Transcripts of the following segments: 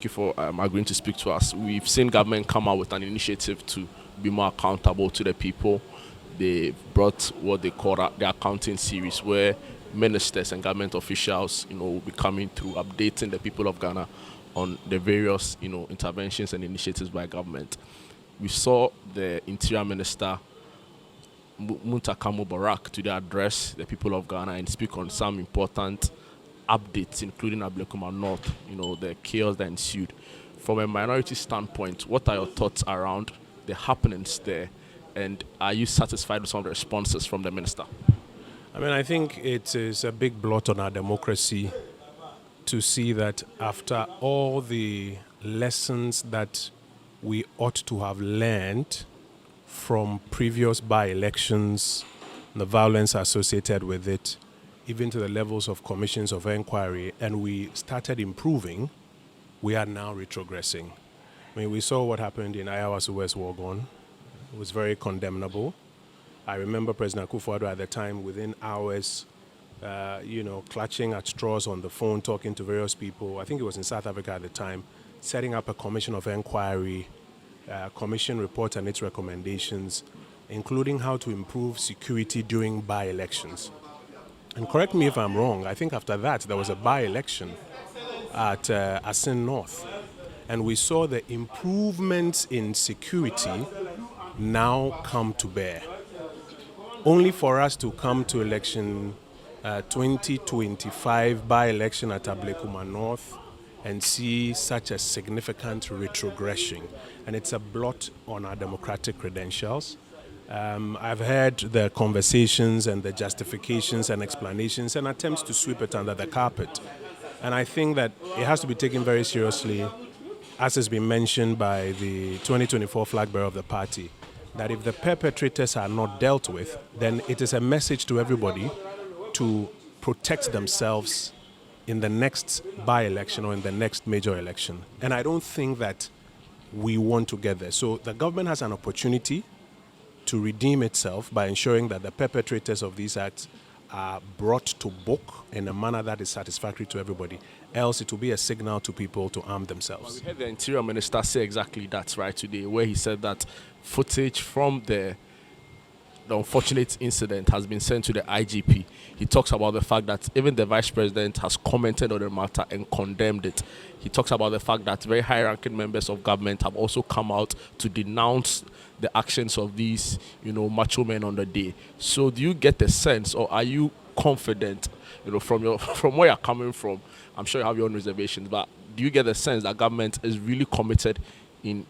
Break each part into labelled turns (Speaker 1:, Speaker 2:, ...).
Speaker 1: you for agreeing to speak to us. We've seen government come out with an initiative to be more accountable to the people. They brought what they call the accounting series, where ministers and government officials, will be coming through updating the people of Ghana on the various, interventions and initiatives by government. We saw the Interior Minister Muntaka Mubarak to address the people of Ghana and speak on some important updates, including Ablekuma North, the chaos that ensued. From a minority standpoint, what are your thoughts around the happenings there? And are you satisfied with some of the responses from the minister?
Speaker 2: I think it is a big blot on our democracy to see that after all the lessons that we ought to have learned from previous by-elections, the violence associated with it, even to the levels of commissions of inquiry, and we started improving, we are now retrogressing. We saw what happened in Ayawaso West Wogon. It was very condemnable. I remember President Akufo-Addo at the time, within hours, clutching at straws on the phone, talking to various people. I think it was in South Africa at the time, setting up a commission of inquiry, commission report and its recommendations, including how to improve security during by-elections. And correct me if I'm wrong, I think after that there was a by-election at Asin North. And we saw the improvements in security now come to bear. Only for us to come to election 2025 by-election at Ablekuma North and see such a significant retrogression. And it's a blot on our democratic credentials. I've heard the conversations and the justifications and explanations and attempts to sweep it under the carpet. And I think that it has to be taken very seriously, as has been mentioned by the 2024 flag bearer of the party, that if the perpetrators are not dealt with, then it is a message to everybody to protect themselves in the next by-election or in the next major election. And I don't think that we want to get there. So the government has an opportunity to redeem itself by ensuring that the perpetrators of these acts are brought to book in a manner that is satisfactory to everybody. Else it will be a signal to people to arm themselves.
Speaker 1: We heard the Interior Minister say exactly that right today, where he said that footage from the unfortunate incident has been sent to the IGP. He talks about the fact that even the Vice President has commented on the matter and condemned it. He talks about the fact that very high-ranking members of government have also come out to denounce the actions of these, macho men on the day. So do you get the sense, or are you confident, from where you're coming from? I'm sure you have your own reservations, but do you get the sense that government is really committed in,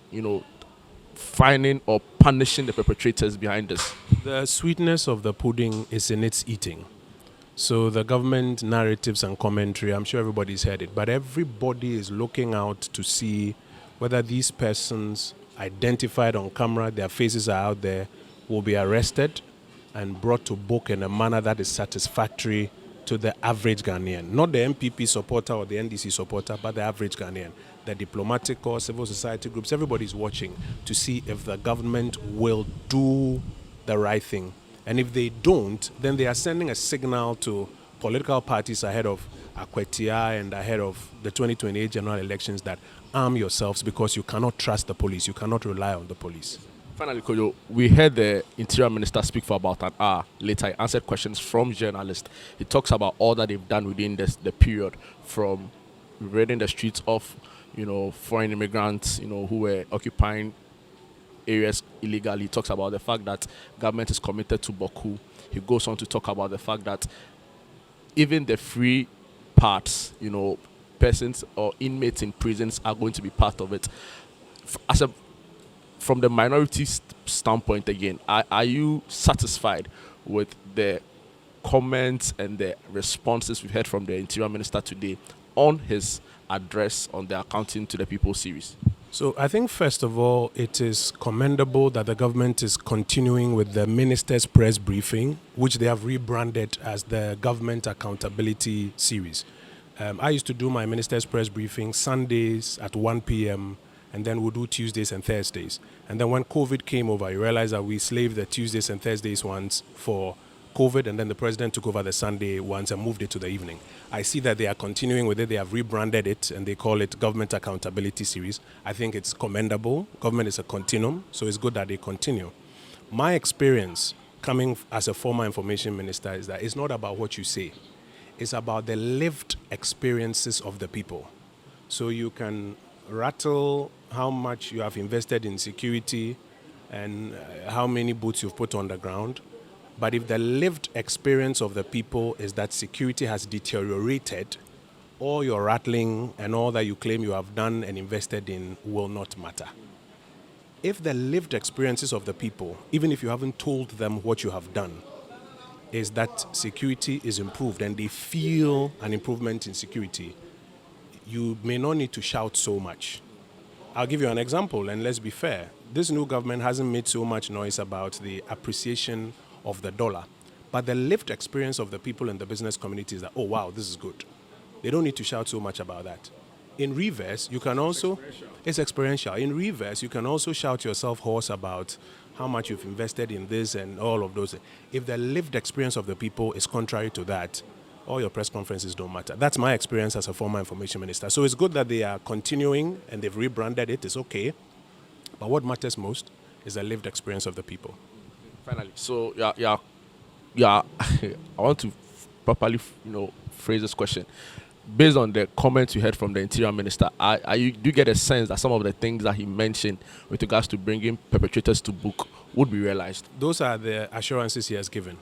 Speaker 1: finding or punishing the perpetrators behind this?
Speaker 2: The sweetness of the pudding is in its eating. So the government narratives and commentary, I'm sure everybody's heard it, but everybody is looking out to see whether these persons identified on camera, their faces are out there, will be arrested and brought to book in a manner that is satisfactory to the average Ghanaian. Not the MPP supporter or the NDC supporter, but the average Ghanaian. The diplomatic corps, civil society groups, everybody's watching to see if the government will do the right thing. And if they don't, then they are sending a signal to political parties ahead of Akwetia and ahead of the 2028 general elections that arm yourselves, because you cannot trust the police, you cannot rely on the police.
Speaker 1: Finally, Kojo, we heard the Interior Minister speak for about an hour. Later, he answered questions from journalists. He talks about all that they've done within the period, from raiding the streets of, foreign immigrants, who were occupying areas illegally. He talks about the fact that government is committed to Boku. He goes on to talk about the fact that even the free parts, persons or inmates in prisons are going to be part of it. From the minority standpoint again, are you satisfied with the comments and the responses we've heard from the Interior Minister today on his address on the Accounting to the People series?
Speaker 2: So I think, first of all, it is commendable that the government is continuing with the Minister's Press Briefing, which they have rebranded as the Government Accountability Series. I used to do my Minister's Press Briefing Sundays at 1 p.m., and then we'll do Tuesdays and Thursdays. And then when COVID came over, you realize that we slaved the Tuesdays and Thursdays ones for COVID, and then the president took over the Sunday ones and moved it to the evening. I see that they are continuing with it. They have rebranded it and they call it Government Accountability Series. I think it's commendable. Government is a continuum, so it's good that they continue. My experience coming as a former information minister is that it's not about what you say. It's about the lived experiences of the people. So you can rattle how much you have invested in security and how many boots you've put on the ground. But if the lived experience of the people is that security has deteriorated, all your rattling and all that you claim you have done and invested in will not matter. If the lived experiences of the people, even if you haven't told them what you have done, is that security is improved and they feel an improvement in security, you may not need to shout so much. I'll give you an example, and let's be fair. This new government hasn't made so much noise about the appreciation of the dollar, but the lived experience of the people in the business community is that, oh wow, this is good. They don't need to shout so much about that. In reverse, you can also, it's experiential. In reverse, you can also shout yourself hoarse about how much you've invested in this and all of those. If the lived experience of the people is contrary to that, all your press conferences don't matter. That's my experience as a former information minister. So it's good that they are continuing and they've rebranded it. It's okay. But what matters most is the lived experience of the people.
Speaker 1: Finally, so I want to properly, phrase this question. Based on the comments you heard from the Interior Minister, do you get a sense that some of the things that he mentioned with regards to bringing perpetrators to book would be realized?
Speaker 2: Those are the assurances he has given.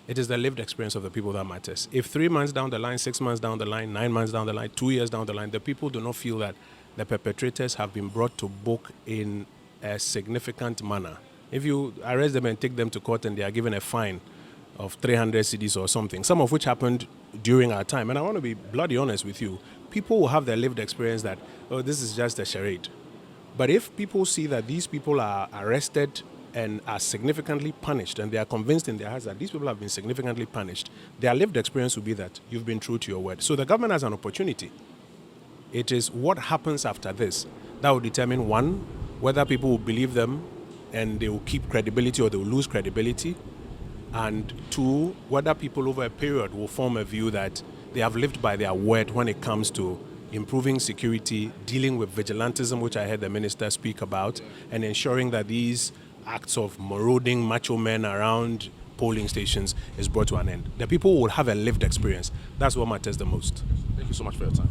Speaker 2: It is the lived experience of the people that matters. If 3 months down the line, 6 months down the line, 9 months down the line, 2 years down the line, the people do not feel that the perpetrators have been brought to book in a significant manner. If you arrest them and take them to court and they are given a fine of 300 cedis or something, some of which happened during our time, and I want to be bloody honest with you, people will have their lived experience that, oh, this is just a charade. But if people see that these people are arrested and are significantly punished, and they are convinced in their hearts that these people have been significantly punished, their lived experience will be that you've been true to your word. So the government has an opportunity. It is what happens after this that will determine, one, whether people will believe them and they will keep credibility or they will lose credibility, and two, whether people over a period will form a view that they have lived by their word when it comes to improving security, dealing with vigilantism, which I heard the minister speak about, and ensuring that these acts of marauding macho men around polling stations is brought to an end. The people will have a lived experience. That's what matters the most.
Speaker 1: Thank you so much for your time.